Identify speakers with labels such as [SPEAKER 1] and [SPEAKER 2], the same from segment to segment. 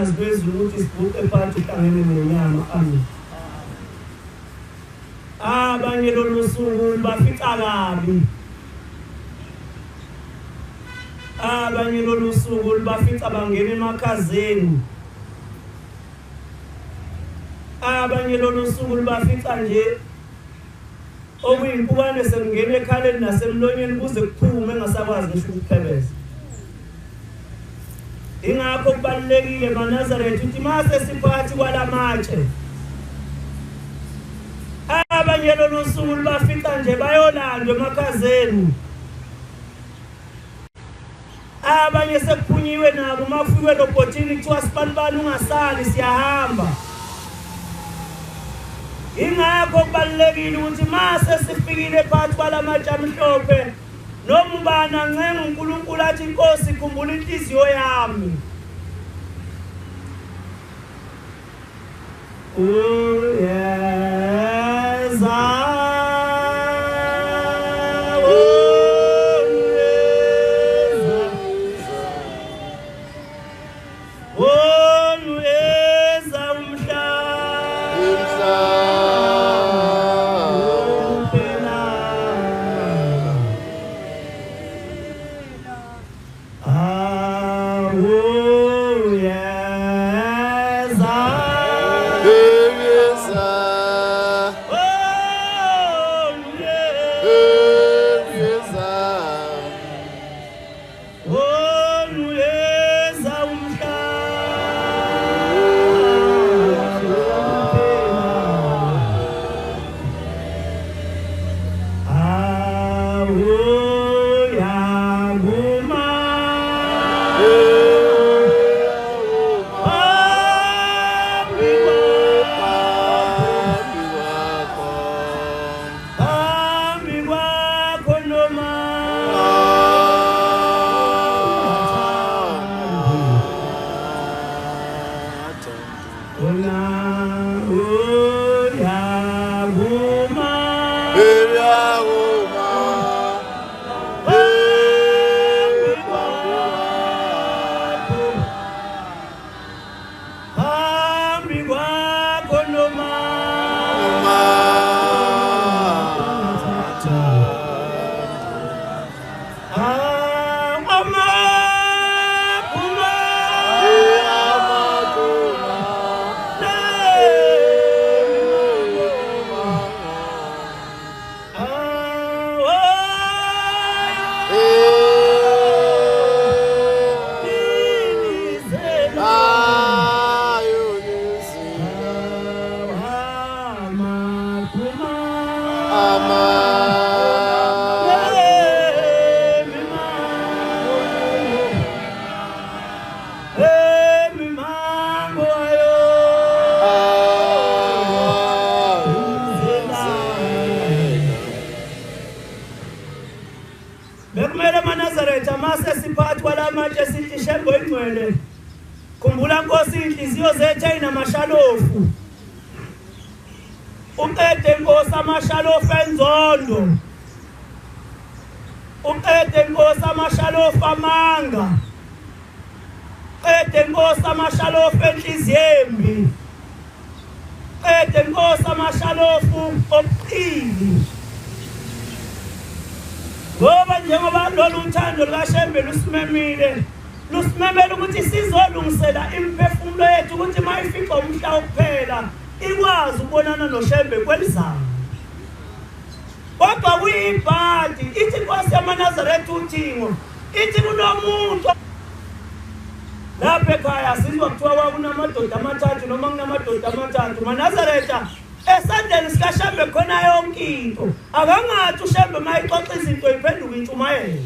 [SPEAKER 1] Às vezes muito escuta é para ficar remenhando abanye lolu suku bafika kabi abanye lolu suku bafika bangena emakhazeni abanye lolu suku bafika nje okuyimpukane semngene ekhaleni nasemlonyeni kuze kuphume engasakwazi ngisho ukuphebeza. Ingakho kubalulekile maNazaretha uthi mase siphathi kwalamatshe abanye lolu suku bafika nje bayolandwa emakhazeni abanye sekuphunyiwe nabo makufikwe lobhotini kuthiwa sibalibala ungasali siyahamba. Ingakho kubalulekile ukuthi mase sifikile phakathi kwalamatshe amhlophe noma ubana ncenga uNkulunkulu athi Nkosi khumbula inhliziyo yami. Bekumele maNazaretha mase siphathi kwalamatshe sithi Shembo ingcwele khumbula Nkosi inhliziyo zethu ayinamashalofu uqede Nkosi amashalofu enzondo uqede Nkosi amashalofu amanga uqede Nkosi amashalofu enhliziyo embi uqede Nkosi amashalofu obuqili. Ngoba njengoba lolu uthando lukaShembe lusimemile lusimemela ukuthi sizolungisela imphefumulo yethu ukuthi mayifika umhla wokuphela ikwazi ukubonana noShembe kwelizayo. Kodwa kuyibhadi ithi Inkosi yamaNazaretha uThingo ithi kunomuntu lapha ekhaya sizwa kuthiwa kwakunamadoda amathathu noma kunamadoda amathathu maNazaretha esandleni sikaShembe khona yonke into akangathi uShembe mayixoxa izinto iphenduka intshumayelo.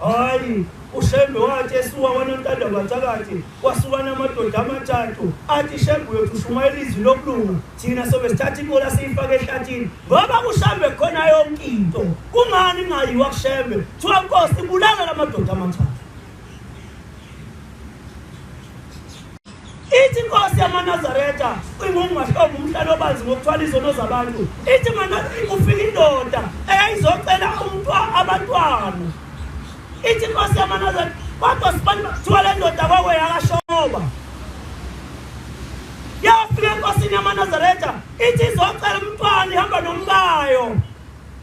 [SPEAKER 1] Hayi uShembe wathi esuka kwanontada kwathakathi kwasuka namadoda amathathu athi Shembe yethu ushumayela izwi lokulunga thina sobe sithatha inkola siyifake ehlathini ngoba kuShembe khona yonke into. Kungani ngayiwa kuShembe thiwa Nkosi ibulala lamadoda amathathu? Ithi Inkosi yamaNazaretha ingungahlobo umhlalo obanzi ngokuthwala izono zabantu. Ithi mana kufika indoda eyayizocela abantwana. Ithi Inkosi yamaNazaretha kodwa sibani kuthiwa le ndoda kwakwe yakashoba. Yafika enkosini yamaNazaretha ithi izocela umntwana ihamba nomkayo.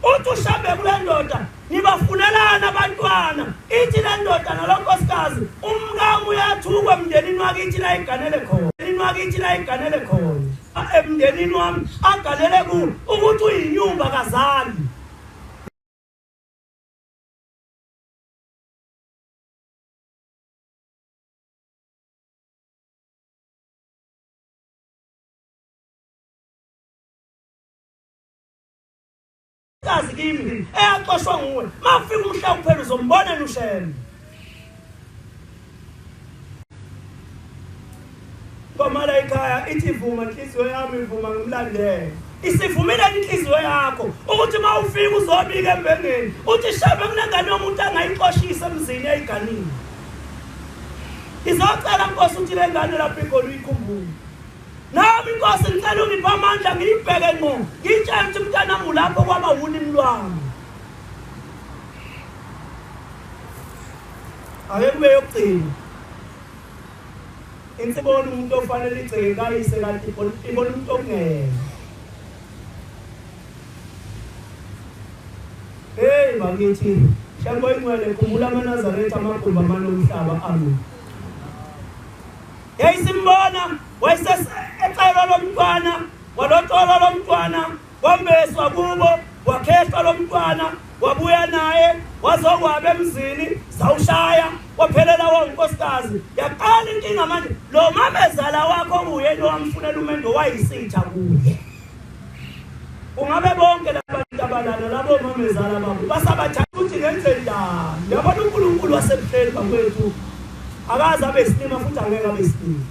[SPEAKER 1] Uthi uShembe kule ndoda nibafunelana abantwana. Ithi le ndoda nalonkosikazi umkamu uyathukwa emndenini wakithi la iganele khona. Emndenini wakithi la iganele khona. Emndenini wami aganele ku ukuthi uyinyumba kazali. Kazi kimi eyaxoshwa nguwe mafika umhla uphela uzombona uShembe. Kwamala ekhaya ithi vuma inhliziyo yami ivuma ngimlandele. Isivumile inhliziyo yakho ukuthi mawufika uzobika embengeni uthi Shembe kunengane yomuntu angayixoshisa emzini eyiganini. Izocela Nkosi ukuthi le ngane lapha ikhona uyikhumbule. Nami Nkosi ngicela ungiphe amandla ngiyibheke ngqo ngitshela ukuthi mntanami lapho kwaba wulimi lwami. Ake kube yokugcina insibona umuntu ofanele igceke kayise kanti ibona umuntu ongeke. Hey bakithi Shango ingcwele khumbula amaNazaretha amakhulu amane omhlaba amen. Yayisimbona wayesecela lo mntwana walotola lo mntwana wambeswa kubo wakheshwa lo mntwana wabuya naye wazokwabe emzini zawushaya waphelela wonkosikazi. Yaqala inkinga manje lo mamezala wakho uyena owamfunela umendo wayisitha kuye. Ungabe bonke labantu abalala labo mamezala babo basabathatha ukuthi ngenze njani. Yabona uNkulunkulu wasemhleni bakwethu akaze abe isinima futhi angeke abe isinima.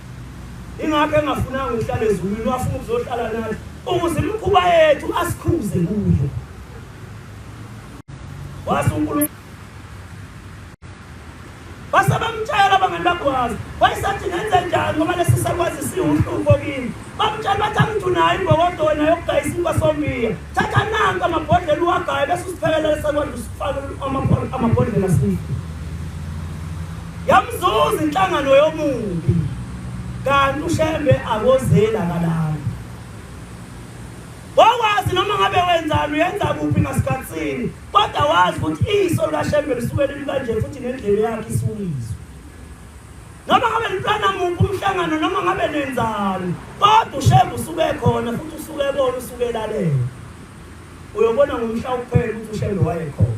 [SPEAKER 1] Ingakho engafunanga ukuhlala ezulwini wafuna ukuzohlala nathi ukuze imikhuba yethu asikhuze kuyo. Wathi uNkulunkulu basabamtshela abangani bakwazi wayesathi nenze njani ngoba lesisakwazi siwuhlupho kini. Bamtshela bathi angithunayo imbokodo wena yokugayisa inkwasomiya thatha nanka amabhodlela uwagaye bese usiphekela lesakwazi usifake amabhodlela sithi. Yamzuza inhlangano yomuntu kanti uShembe akozela kalala. Wakwazi noma ngabe wenzani uyenza kuphi ngasikhatsini kodwa wazi ukuthi iso likaShembe lisuke likanje futhi nendlela yakhe isukizwe. Noma ngabe liplana muphi umhlangano noma ngabe nenzani kodwa uShembe usuke khona futhi usuke ebona usuke lalela. Uyobona ngomhla wokuphela ukuthi uShembe wayekhona.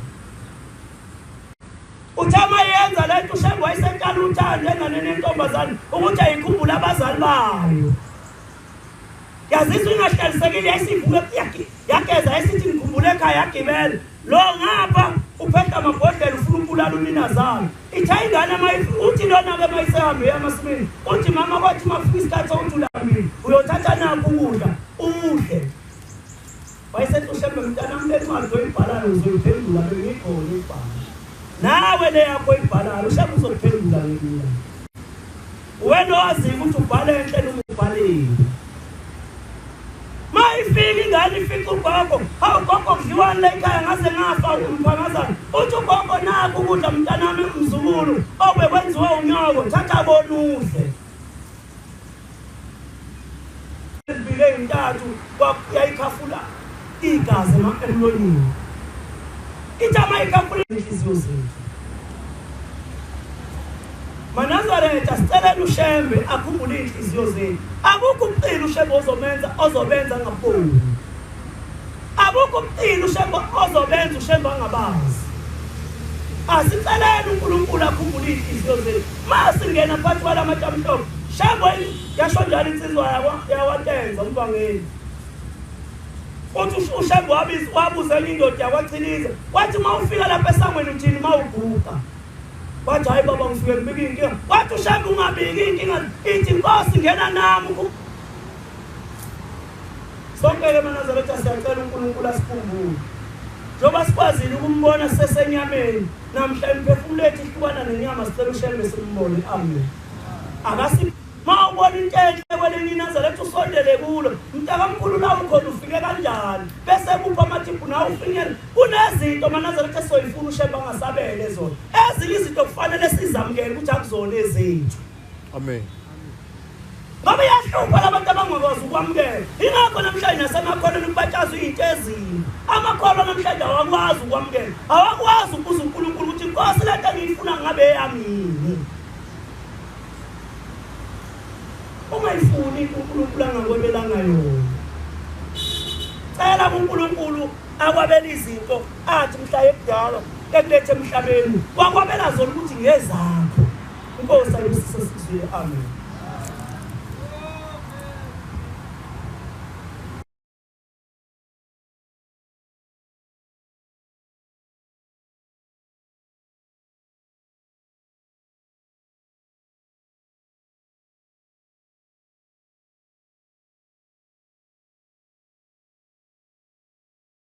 [SPEAKER 1] Uthama yenza lento uShembe wayesentala uthando engane nentombazane ukuthi ayikhumbule abazali bayo. Yazizwe ingahlalisekile yasivuke yakeza yasithi ngikhumbule ekhaya yagibela lo ngapha uphethe amabhodlela ufuna ukubulala uninazana. Itha ingane uthi lona ke mayisehambe emasimini uthi mama kwathi mafika isikhathi sokuthi ulambile uyothatha nakho ukudla udle. Wayesethi uShembe mntanami le ncwadi oyibhalayo uzoyiphendula bengikhona ibhala. Nawe le yakho ibhalayo uShembe uzophendula ngikuya. Wena wazi ukuthi ubhale enhle noma ubhalile. Mayifika ingane ifika ugogo hawu gogo kudliwana la ekhaya ngase ngafa umphangazana uthi ugogo nakho ukudla mntanami umzukulu obekwenziwa unyoko thatha bona udle. Ibile intathu kwayayikhafula igazi emlonyeni. Ithama ikhafula inhliziyo zethu Manazaretha sicelela uShembe akhumbule inhliziyo zethu. Akukho umcilo uShembe ozobenza ngaphuzu. Akukho umcilo uShembe ozobenza uShembe angabazi. Asicelela uNkulunkulu akhumbule inhliziyo zethu. Masingena phakathi kwalamathamhlophe, Shembe yasho njalo insizwa yawatenza umvangeli. Uthi uShembe wabuza indoda yakwaChiliza, wathi mawufika lapha esangweni uthini mawuguqa. Wathi hayi baba ngifike ngibike inkinga. Wathi uShembe ungabiki inkinga, ithi Nkosi ngena nami. Sonke Manazaretha siyacela uNkulunkulu asikhumbule. Njoba sikwazile ukumbona sesenyameni, namhla imphefumulo yethu ihlukana nenyama sicela uShembe simbone. Amen. Akasi mawubona into enhle kwelinye iNazaretha usondele kulo. Mntakamkhulu la ukhona ufike kanjani? Bese kupha amathiphu nawe ufinyele. Kunezinto Manazaretha soyifuna uShembe angasabele zona. Ezinye izinto kufanele sizamukele ukuthi akuzona ezethu.
[SPEAKER 2] Amen.
[SPEAKER 1] Ngoba yahlupha labantu abangakwazi ukwamukela. Ingakho namhlanje nasemakholweni kubatshazwa izinto ezini. Amakholwa namhlanje awakwazi ukwamukela. Awakwazi ukubuza uNkulunkulu ukuthi Nkosi lento engiyifuna ngabe yami. Ungayifuni uNkulunkulu angakwebelanga yona. Cela uNkulunkulu akwabela izinto athi mhla ekudala ekulethe emhlabeni. Wakwabela zona ukuthi ngezakho. Inkosi ayisisizwe. Amen.